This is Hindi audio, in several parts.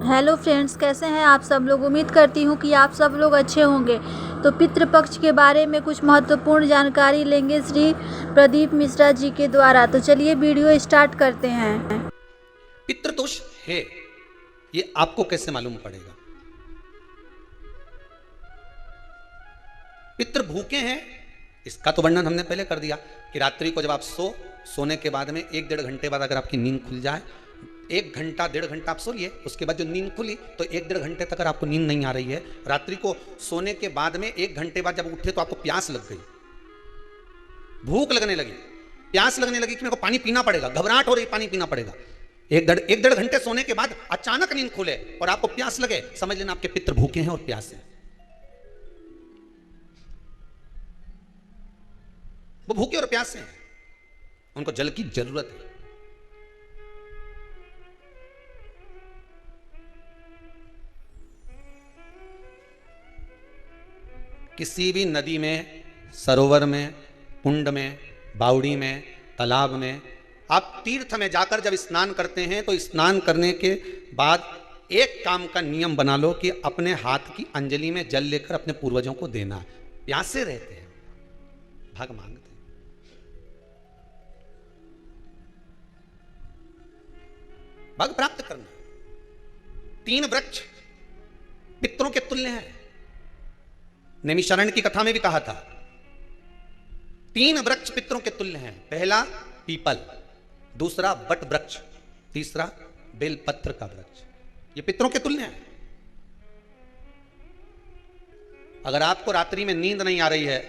हेलो फ्रेंड्स, कैसे हैं आप सब लोग। उम्मीद करती हूँ कि आप सब लोग अच्छे होंगे। तो पितृपक्ष के बारे में कुछ महत्वपूर्ण जानकारी लेंगे श्री प्रदीप मिश्रा जी के द्वारा। तो चलिए वीडियो स्टार्ट करते हैं। पितृदोष है ये आपको कैसे मालूम पड़ेगा? पितृ भूखे हैं इसका तो वर्णन हमने पहले कर दिया कि रात्रि को जब आप सोने के बाद में 1-1.5 घंटे बाद अगर आपकी नींद खुल जाए, 1 घंटा 1.5 घंटा आप सोइए, उसके बाद जो नींद खुली तो 1-1.5 घंटे तक अगर आपको नींद नहीं आ रही है, रात्रि को सोने के बाद में 1 घंटे बाद जब उठे तो आपको प्यास लग गई, भूख लगने लगी, प्यास लगने लगी कि मेरे को पानी पीना पड़ेगा, घबराहट हो रही, पानी पीना पड़ेगा। 1-1.5 घंटे सोने के बाद अचानक नींद खुले और आपको प्यास लगे, समझ लेना आपके पितृ भूखे हैं और प्यास है। वो भूखे और प्यासे हैं, उनको जल की जरूरत है। किसी भी नदी में, सरोवर में, कुंड में, बावड़ी में, तालाब में, आप तीर्थ में जाकर जब स्नान करते हैं तो स्नान करने के बाद एक काम का नियम बना लो कि अपने हाथ की अंजलि में जल लेकर अपने पूर्वजों को देना। प्यासे रहते हैं, भग मांगते हैं। भग प्राप्त करना। 3 वृक्ष पितरों के तुल्य हैं। नैमिषारण्य की कथा में भी कहा था 3 वृक्ष पितरों के तुल्य हैं। पहला पीपल, दूसरा बट वृक्ष, तीसरा बेलपत्र का वृक्ष। ये पितरों के तुल्य हैं। अगर आपको रात्रि में नींद नहीं आ रही है,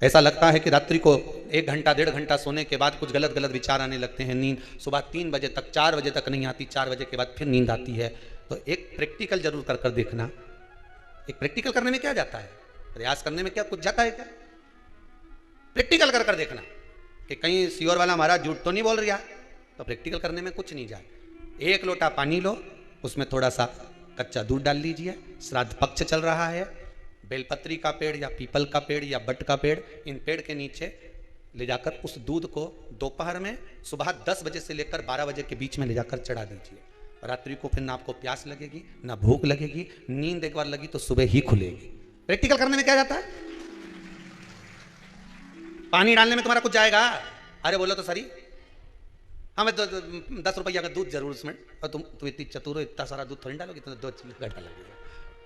ऐसा लगता है कि रात्रि को 1 घंटा 1.5 घंटा सोने के बाद कुछ गलत गलत विचार आने लगते हैं, नींद सुबह 3 बजे तक 4 बजे तक नहीं आती, 4 बजे के बाद फिर नींद आती है, तो एक प्रैक्टिकल जरूर कर कर देखना। एक प्रैक्टिकल करने में क्या जाता है, प्रयास करने में क्या कुछ जाता है क्या? प्रैक्टिकल कर कर देखना कि कहीं सियोर वाला महाराज झूठ तो नहीं बोल रहा, तो प्रैक्टिकल करने में कुछ नहीं जाए। 1 लोटा पानी लो, उसमें थोड़ा सा कच्चा दूध डाल लीजिए, श्राद्ध पक्ष चल रहा है, बेलपत्री का पेड़ या पीपल का पेड़ या बट का पेड़, इन पेड़ के नीचे ले जाकर उस दूध को दोपहर में सुबह 10 बजे से लेकर 12 बजे के बीच में ले जाकर चढ़ा दीजिए। रात्रि को फिर ना आपको प्यास लगेगी ना भूख लगेगी, नींद एक बार लगी तो सुबह ही खुलेगी। प्रैक्टिकल करने में क्या जाता है? पानी डालने में तुम्हारा कुछ जाएगा? अरे बोलो तो सरी, हमें तो 10 रुपया का दूध जरूर उसमें, और तुम इतनी चतुर हो, इतना सारा दूध थोड़ी डालोगी, तो 2 घंटा लगेगा।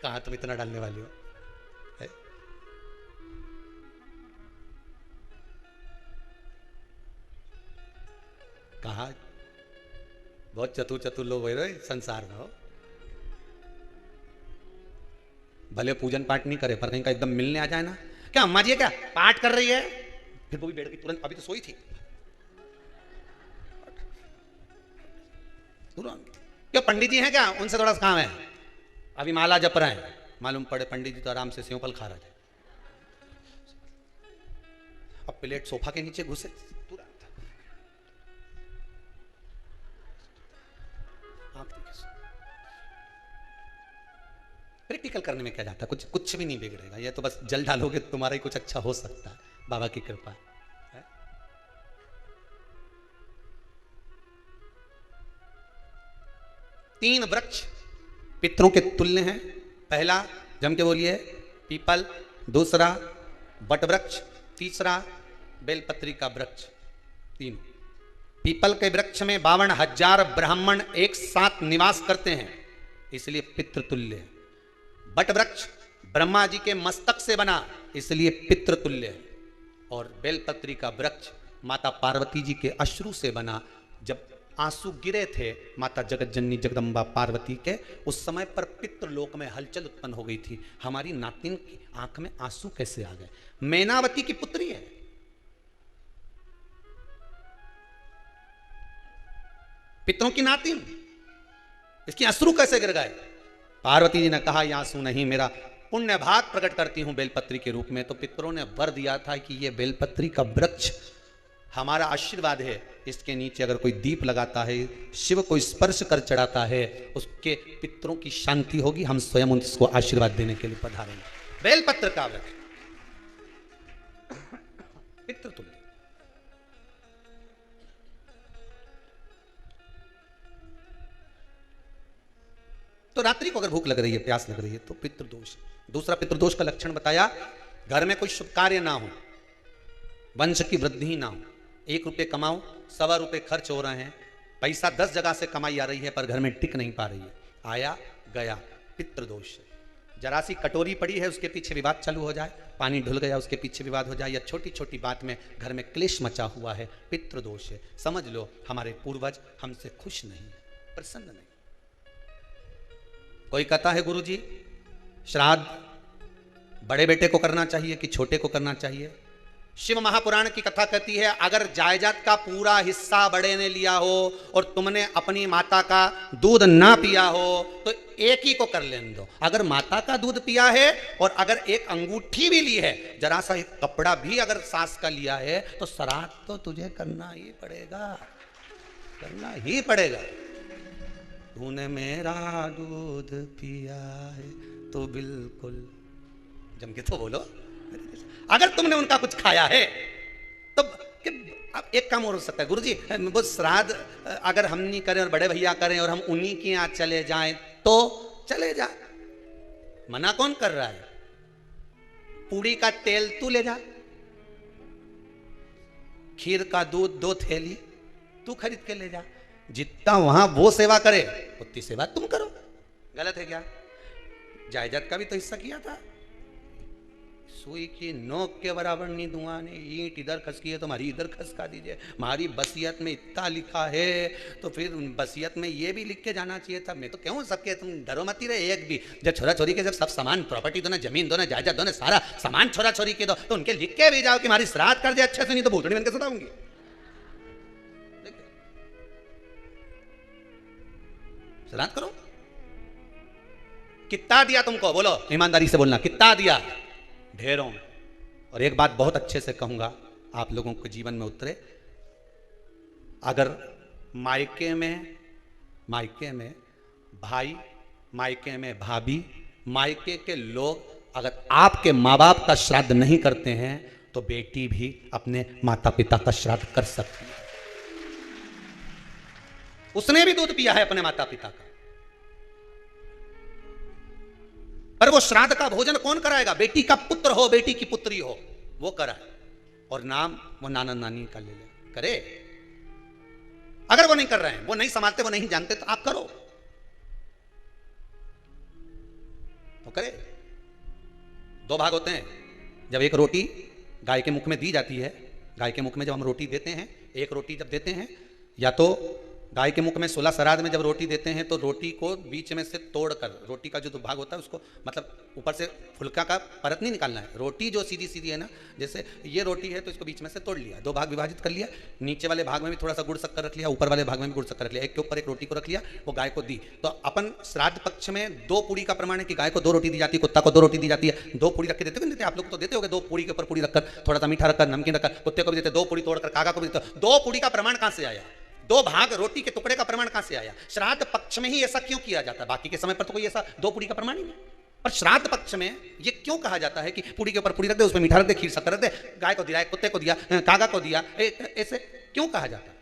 कहाँ तुम इतना डालने वाली हो? कहा बहुत चतुर चतुर लोग हो रहे संसार में हो, भले पूजन पाठ नहीं करे पर कहीं का एकदम मिलने आ जाए ना, क्या अम्मा जी है क्या पाठ कर रही है, फिर वो भी बैठ गई तुरंत, अभी तो सोई थी तुरंत। क्या पंडित जी हैं क्या, उनसे थोड़ा सा काम है, अभी माला जप रहे हैं, मालूम पड़े पंडित जी तो आराम से सेव फल खा रहे थे, अब प्लेट सोफा के नीचे घुसे तुरंत। प्रैक्टिकल करने में क्या जाता है, कुछ भी नहीं बिगड़ेगा, ये तो बस जल डालोगे तो तुम्हारा ही कुछ अच्छा हो सकता है, बाबा की कृपा है। 3 वृक्ष पितरों के तुल्य हैं। पहला जम के बोलिए पीपल, दूसरा बट वृक्ष, तीसरा बेलपत्री का वृक्ष। 3 पीपल के वृक्ष में 52,000 ब्राह्मण एक साथ निवास करते हैं, इसलिए पितृतुल्य है। बट वृक्ष ब्रह्मा जी के मस्तक से बना, इसलिए पितृतुल्य है। और बेलपत्री का वृक्ष माता पार्वती जी के अश्रु से बना, जब आंसू गिरे थे माता जगत जननी जगदम्बा पार्वती के, उस समय पर पितृलोक में हलचल उत्पन्न हो गई थी, हमारी नातिन की आंख में आंसू कैसे आ गए। मैनावती की पुत्री है, पितरों की नातिन, इसकी अश्रु कैसे गिर गए। पार्वती जी ने कहा ये आंसू नहीं, मेरा पुण्य भाग प्रकट करती हूं बेलपत्री के रूप में। तो पितरों ने वर दिया था कि ये बेलपत्री का वृक्ष हमारा आशीर्वाद है, इसके नीचे अगर कोई दीप लगाता है, शिव को स्पर्श कर चढ़ाता है, उसके पितरों की शांति होगी, हम स्वयं उसको आशीर्वाद देने के लिए पधारेंगे। बेलपत्र का वृक्ष पितृतुल्य। तो रात्रि को अगर भूख लग रही है, प्यास लग रही है, तो पितृदोष। दूसरा पितृदोष का लक्षण बताया, घर में कोई शुभ कार्य ना हो, वंश की वृद्धि ना हो, 1 रुपये कमाओ, 1.25 रुपये खर्च हो रहे हैं, पैसा 10 जगह से कमाई आ रही है पर घर में टिक नहीं पा रही है, आया गया, पितृदोष। जरा सी कटोरी पड़ी है, उसके पीछे विवाद चालू हो जाए, पानी ढुल गया उसके पीछे विवाद हो जाए, या छोटी छोटी बात में घर में क्लेश मचा हुआ है, पितृदोष है। समझ लो हमारे पूर्वज हमसे खुश नहीं, प्रसन्न नहीं। कोई कहता है गुरुजी श्राद्ध बड़े बेटे को करना चाहिए कि छोटे को करना चाहिए? शिव महापुराण की कथा कहती है, अगर जायदाद का पूरा हिस्सा बड़े ने लिया हो और तुमने अपनी माता का दूध ना पिया हो तो एक ही को कर लेने दो। अगर माता का दूध पिया है और अगर एक अंगूठी भी ली है, जरा सा एक कपड़ा भी अगर सास का लिया है, तो श्राद्ध तो तुझे करना ही पड़ेगा, करना ही पड़ेगा। तूने मेरा दूध पिया है तो बिल्कुल जम के तो बोलो। अगर तुमने उनका कुछ खाया है तो अब एक काम और हो सकता है, गुरुजी वो श्राद्ध अगर हम नहीं करें और बड़े भैया करें और हम उन्हीं के यहाँ चले जाएं तो चले जा, मना कौन कर रहा है? पूड़ी का तेल तू ले जा, खीर का दूध 2 थैली तू खरीद के ले जा, जितना वहां वो सेवा करे उतनी सेवा तुम करो। गलत है क्या? जायदाद का भी तो हिस्सा किया था। सुई की नोक के बराबर नहीं दूंगा ने, ईंट इधर खसकी है तो हमारी इधर खसका दीजिए, हमारी बसियत में इतना लिखा है तो फिर बसियत में ये भी लिख के जाना चाहिए था। मैं तो क्यों सबके, तुम डरो मत ही रहे एक भी। जब छोरा छोरी के जब सब सामान प्रॉपर्टी दो ना, जमीन दो ना, जायदाद दो ना, सारा सामान छोरा छोरी के दो, तो उनके लिख के भी जाओ कि हमारी श्राद्ध कर दे अच्छे से, नहीं तो भूतड़ी बन के सुनाऊंगी। श्राद्ध करो। कितना दिया तुमको? बोलो ईमानदारी से बोलना, कितना दिया? ढेरों। और एक बात बहुत अच्छे से कहूंगा, आप लोगों के जीवन में उतरे। अगर मायके में भाई, मायके में भाभी, मायके के लोग अगर आपके माँ बाप का श्राद्ध नहीं करते हैं तो बेटी भी अपने माता पिता का श्राद्ध कर सकती है। उसने भी दूध पिया है अपने माता पिता का, पर वो श्राद्ध का भोजन कौन कराएगा? बेटी का पुत्र हो, बेटी की पुत्री हो, वो कराए, और नाम वो नाना नानी का ले ले करे। अगर वो नहीं कर रहे हैं, वो नहीं संभालते, वो नहीं जानते, तो आप करो, तो करे। 2 भाग होते हैं। जब एक रोटी गाय के मुख में दी जाती है, गाय के मुख में जब हम रोटी देते हैं, एक रोटी जब देते हैं, या तो गाय के मुख में 16 श्राद्ध में जब रोटी देते हैं तो रोटी को बीच में से तोड़कर, रोटी का जो भाग होता है उसको, मतलब ऊपर से फुलका का परत नहीं निकालना है। रोटी जो सीधी सीधी है ना, जैसे ये रोटी है तो इसको बीच में से तोड़ लिया, 2 भाग विभाजित कर लिया, नीचे वाले भाग में भी थोड़ा सा गुड़ शक्कर रख लिया, ऊपर वाले भाग में भी गुड़ शक्कर रख लिया, एक के ऊपर एक रोटी को रख लिया, वो गाय को दी। तो अपन श्राद्ध पक्ष में 2 पूड़ी का प्रमाण है कि गाय को 2 रोटी दी जाती है, कुत्ता को 2 रोटी दी जाती है। 2 पूड़ी रख के देते हो, आप लोग तो देते होगे, 2 पूड़ी के ऊपर पूड़ी रखकर, थोड़ा सा मीठा रखकर, नमकीन रखकर, कुत्ते को भी देते, 2 पूड़ी तोड़कर कागा को भी देते। 2 पूड़ी का प्रमाण कहां से आया? 2 भाग रोटी के टुकड़े का प्रमाण कहां से आया? श्राद्ध पक्ष में ही ऐसा क्यों किया जाता है? बाकी के समय पर तो कोई ऐसा 2 पूड़ी का प्रमाण ही नहीं, पर श्राद्ध पक्ष में ये क्यों कहा जाता है कि पूड़ी के ऊपर पूड़ी रख दे, उसमें मीठा रख दे, खीर शक्कर रख दे, गाय को दिया, कुत्ते को दिया, कागा को दिया, ऐसे क्यों कहा जाता है?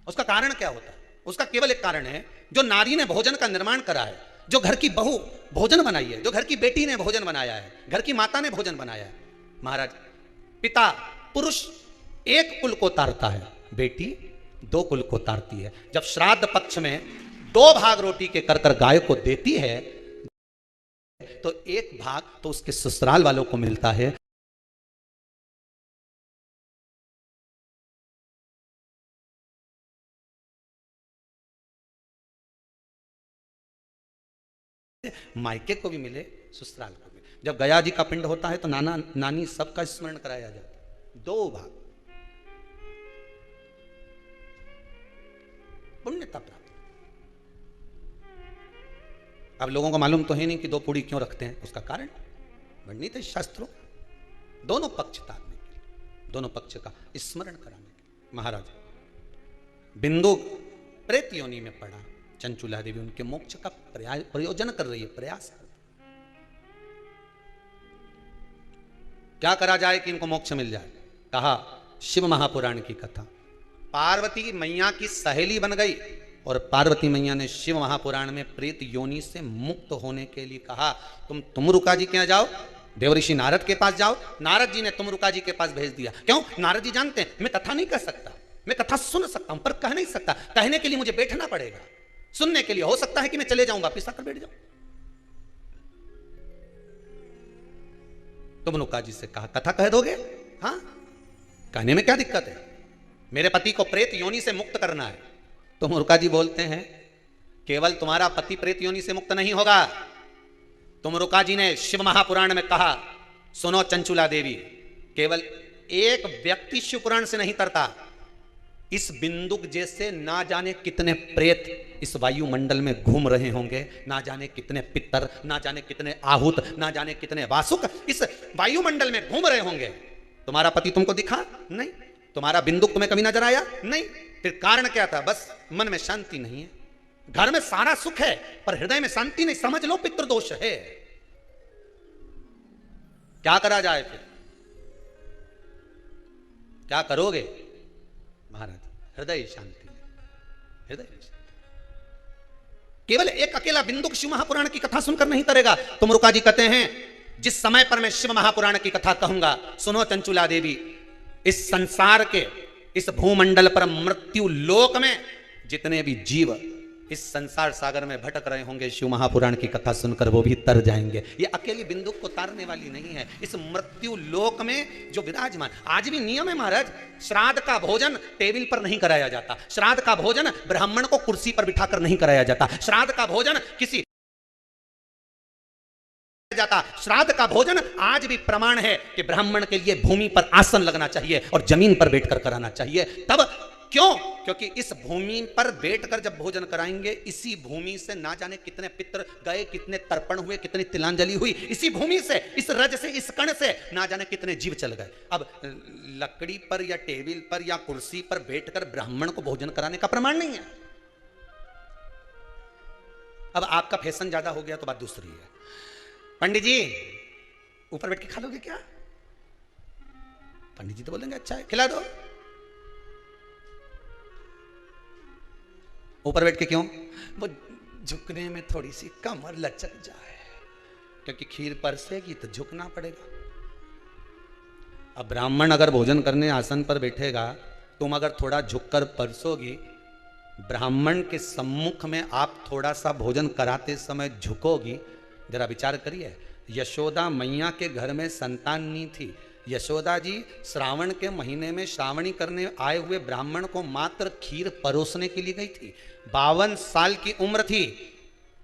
उसका कारण क्या होता है? उसका केवल एक कारण है, जो नारी ने भोजन का निर्माण करा है, जो घर की बहू भोजन बनाई है, जो घर की बेटी ने भोजन बनाया है, घर की माता ने भोजन बनाया है। महाराज, पिता पुरुष एक कुल को तारता है, बेटी 2 कुल को तारती है। जब श्राद्ध पक्ष में 2 भाग रोटी के कर गाय को देती है तो 1 भाग तो उसके ससुराल वालों को मिलता है। मायके को भी मिले, ससुराल को भी। जब गया जी का पिंड होता है तो नाना नानी सबका स्मरण कराया जाता है। 2 भाग पुण्यता प्राप्त। अब लोगों को मालूम तो है नहीं कि 2 पूड़ी क्यों रखते हैं, उसका कारण वर्णित है शास्त्रों, दोनों पक्ष तारने के लिए, दोनों पक्ष का स्मरण कराने के लिए। महाराज, बिंदु प्रेत योनि में पड़ा, चंचुला देवी उनके मोक्ष का प्रयोजन कर रही है, प्रयास कर। क्या करा जाए कि इनको मोक्ष मिल जाए? कहा शिव महापुराण की कथा। पार्वती मैया की सहेली बन गई, और पार्वती मैया ने शिव महापुराण में प्रेत योनि से मुक्त होने के लिए कहा तुम रुका जी के यहाँ जाओ, देवऋषि नारद के पास जाओ। नारद जी ने तुमरुका जी के पास भेज दिया। क्यों? नारद जी जानते हैं मैं कथा नहीं कर सकता, मैं कथा सुन सकता हूं पर कह नहीं सकता, कहने के लिए मुझे बैठना पड़ेगा, सुनने के लिए हो सकता है कि मैं चले जाऊं वापिस आकर बैठ जाऊं। तुमरुका जी से कहा कथा कह दोगे? हाँ, कहने में क्या दिक्कत है, मेरे पति को प्रेत योनि से मुक्त करना है। तुमरुका जी बोलते हैं केवल तुम्हारा पति प्रेत योनि से मुक्त नहीं होगा। तुमरुका जी ने शिव महापुराण में कहा सुनो चंचुला देवी, केवल एक व्यक्ति शिव पुराण से नहीं तरता, इस बिंदुक जैसे ना जाने कितने प्रेत इस वायुमंडल में घूम रहे होंगे, ना जाने कितने पितर, ना जाने कितने आहूत, ना जाने कितने वासुक इस वायुमंडल में घूम रहे होंगे। तुम्हारा पति तुमको दिखा नहीं, तुम्हारा बिंदुक तुम्हें कभी नजर आया नहीं, फिर कारण क्या था? बस मन में शांति नहीं है, घर में सारा सुख है पर हृदय में शांति नहीं, समझ लो पितृदोष है। क्या करा जाए फिर? क्या करोगे महाराज? हृदय शांति, हृदय शांति। केवल एक अकेला बिंदुक शिव महापुराण की कथा सुनकर नहीं करेगा। तुमरुका जी कहते हैं जिस समय पर मैं शिव महापुराण की कथा कहूंगा, सुनो चंचुला देवी, इस संसार के इस भूमंडल पर मृत्यु लोक में जितने भी जीव इस संसार सागर में भटक रहे होंगे, शिव महापुराण की कथा सुनकर वो भी तर जाएंगे। ये अकेली बिंदुक को तारने वाली नहीं है, इस मृत्यु लोक में जो विराजमान। आज भी नियम है महाराज, श्राद्ध का भोजन टेबल पर नहीं कराया जाता, श्राद्ध का भोजन ब्राह्मण को कुर्सी पर बिठाकर नहीं कराया जाता, श्राद्ध का भोजन किसी जाता, श्राद्ध का भोजन आज भी प्रमाण है कि ब्राह्मण के लिए भूमि पर आसन लगना चाहिए और जमीन पर बैठकर कराना चाहिए। तब क्यों? क्योंकि इस भूमि पर बैठकर जब भोजन कराएंगे, इसी भूमि से ना जाने कितने पितर गए, कितने तर्पण हुए, कितनी तिलांजलि हुई, इसी भूमि से, इस रज से, इस कण से ना जाने कितने जीव चल गए। अब लकड़ी पर या टेबल पर या कुर्सी पर बैठकर ब्राह्मण को भोजन कराने का प्रमाण नहीं है। अब आपका फैशन ज्यादा हो गया तो बात दूसरी है। पंडित जी ऊपर बैठ के खा लोगे क्या? पंडित जी तो बोलेंगे अच्छा है खिला दो। ऊपर बैठ के क्यों? वो झुकने में थोड़ी सी कमर लचक जाए, क्योंकि खीर परसेगी तो झुकना पड़ेगा। अब ब्राह्मण अगर भोजन करने आसन पर बैठेगा, तुम अगर थोड़ा झुककर परसोगी, ब्राह्मण के सम्मुख में आप थोड़ा सा भोजन कराते समय झुकोगी, जरा विचार करिए। यशोदा मैया के घर में संतान नहीं थी, यशोदा जी श्रावण के महीने में श्रावणी करने आए हुए ब्राह्मण को मात्र खीर परोसने के लिए गई थी। 52 साल की उम्र थी,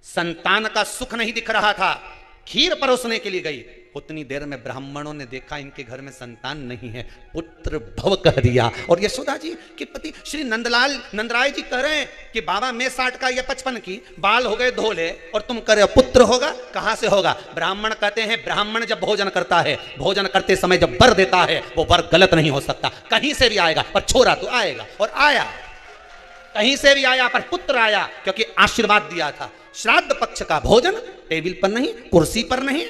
संतान का सुख नहीं दिख रहा था, खीर परोसने के लिए गई। उतनी देर में ब्राह्मणों ने देखा इनके घर में संतान नहीं है, पुत्र भव कह दिया। और यशोदा जी के पति श्री नंदराय जी कह रहे हैं कि बाबा मैं 60 का या 55 की, बाल हो गए धोले और तुम कह रहे हो पुत्र होगा, कहां से होगा? ब्राह्मण कहते हैं ब्राह्मण जब भोजन करता है, भोजन करते समय जब वर देता है, वो वर गलत नहीं हो सकता, कहीं से भी आएगा, पर छोरा तो आएगा। और आया, कहीं से भी आया पर पुत्र आया, क्योंकि आशीर्वाद दिया था। श्राद्ध पक्ष का भोजन टेबल पर नहीं, कुर्सी पर नहीं,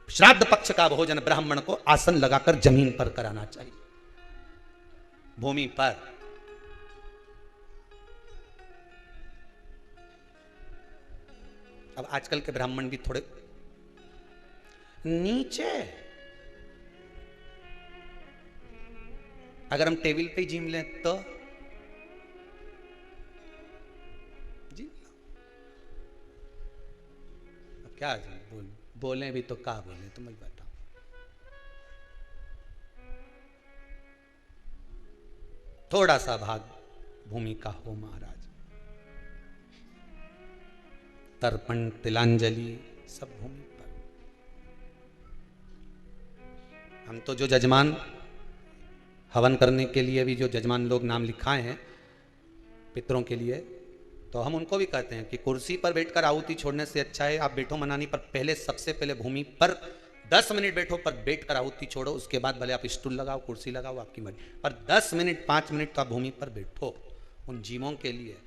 श्राद्ध पक्ष का भोजन ब्राह्मण को आसन लगाकर जमीन पर कराना चाहिए, भूमि पर। अब आजकल के ब्राह्मण भी थोड़े नीचे, अगर हम टेबल पे जिम लें तो जी अब क्या बोले भी तो क्या बोले, तुम बताओ। थोड़ा सा भाग भूमि का हो महाराज, तर्पण तिलांजलि सब भूमि पर। हम तो जो जजमान हवन करने के लिए भी जो जजमान लोग नाम लिखाए हैं पितरों के लिए, तो हम उनको भी कहते हैं कि कुर्सी पर बैठकर आहुति छोड़ने से अच्छा है आप बैठो मनानी पर, पहले सबसे पहले भूमि पर 10 मिनट बैठो, पर बैठकर आहुति छोड़ो, उसके बाद भले आप स्टूल लगाओ, कुर्सी लगाओ, आपकी मर्जी, पर 10 मिनट 5 मिनट तो आप भूमि पर बैठो, उन जीवों के लिए,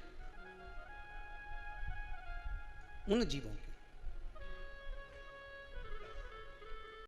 उन जीवों के